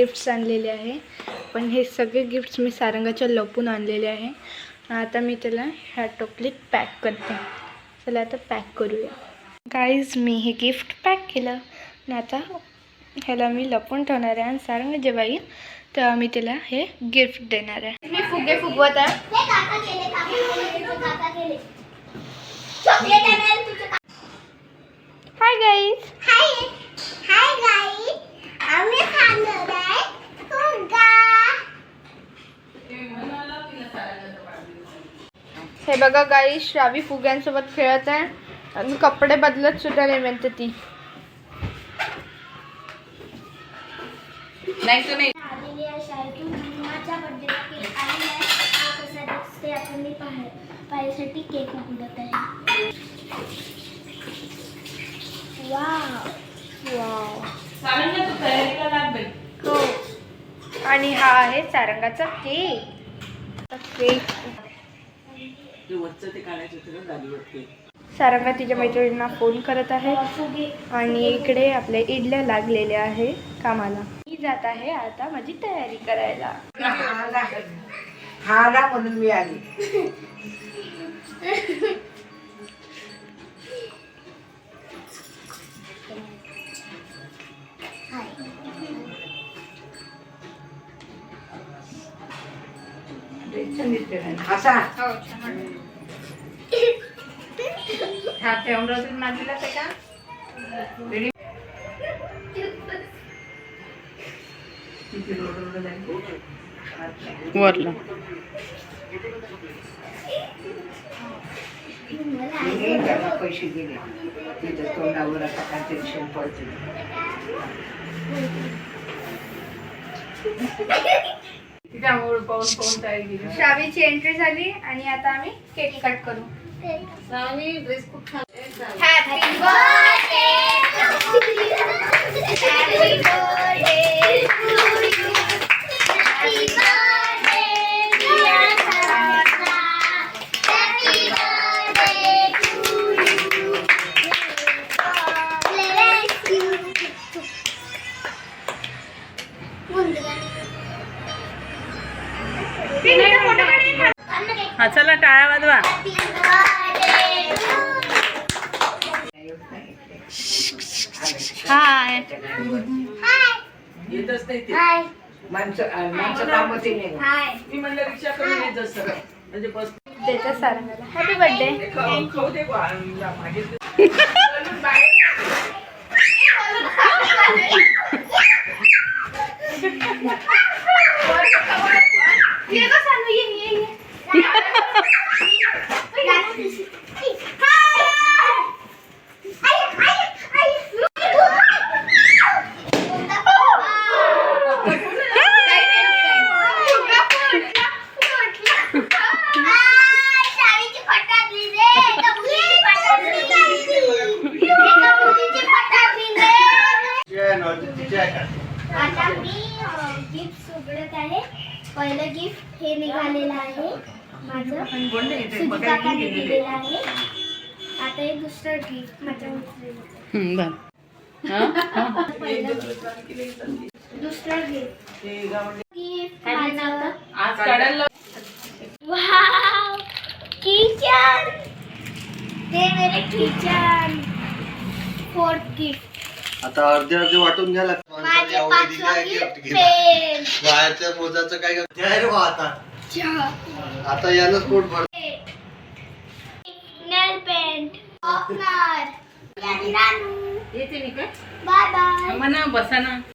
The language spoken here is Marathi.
गिफ्ट्स आणलेले आहे, पण हे सगळे गिफ्ट्स मी सारंगाच्या लपून आणलेले आहे. आता मी त्याला ह्या टोपलीत पॅक करते. चला आता पॅक करूया. गाईज, मी हे गिफ्ट पॅक केलं आणि आता ह्याला मी लपून ठेवणार आहे आणि सारंग जेव्हा येईल तेव्हा मी त्याला हे गिफ्ट देणार आहे. मी फुगे फुगवत आहे. Hi guys. हाय गाईज, आम्ही खाणार आहे फुगा. हे बघा गाईज, श्रावी फुग्यांसोबत खेळत आहे आणि कपडे बदलत सुद्धा नाही म्हणते ती. आलेली आहे शाळेतून. माझ्या बर्थडेला केक आलेला आहे. हा कसा दिसते आपण मी पाहायसाठी केक उघडत आहे. Wow wow. सारंगा तू तयारीला लाग बाई. हो. आणि हा आहे सारंगाचा केक. केक ते वरचं ते काढायचं होतं ना गाडीवरती. सारंगा तिच्या मैत्रिणींना फोन करत आहे आणि इकडे आपल्या इडल्या लागलेल्या आहे कामाला. मी जात आहे आता माझी तयारी करायला. हा म्हणून मी आली. असा हा ते अमरावतीतून आणलेला आहे का? रेडी. वरला पैसे गेले तिथं तोंडावर आता काय टेन्शन पडते. त्यामुळे पाऊन पाऊन तयारी केली. श्रावीची एंट्री झाली आणि आता आम्ही केक कट करू. ड्रेस खूप छान. Happy birthday happy birthday to you. Happy birthday dear Saranga. Happy birthday to you. Bless you. हा चला टाळ्या वाजवा. हाय. येतच नाही ते हाय माणसं कामच नाही. हाय. मी म्हणलं रिक्षा करून येत जा सरळ. म्हणजे बस देते सारंगाला हॅपी बर्थडे. खाऊ दे माझे. आता मी गिफ्ट उघडत आहे. पहिलं गिफ्ट हे निघालेलं आहे माझं, सुजी काकाने दिलेलं आहे. आता हे दुसरं गिफ्ट माझ्या मैत्रिणीचं. पहिलं गिफ्ट, दुसरं गिफ्ट, गिफ्ट माझं. आज काढायला वाव, टीचर, ते मेरे टीचर. फोर्थ गिफ्ट, आता अर्धे अर्धे वाटून घ्या लागतं. माझे पाचवं गिफ्ट पेन. बाहेरच्या मोजाचं काय रे बा आता यानंच पोट भर. नेल पेंट, ऑफनर. येते मी काय बाय बाय. म्हणा बसा ना.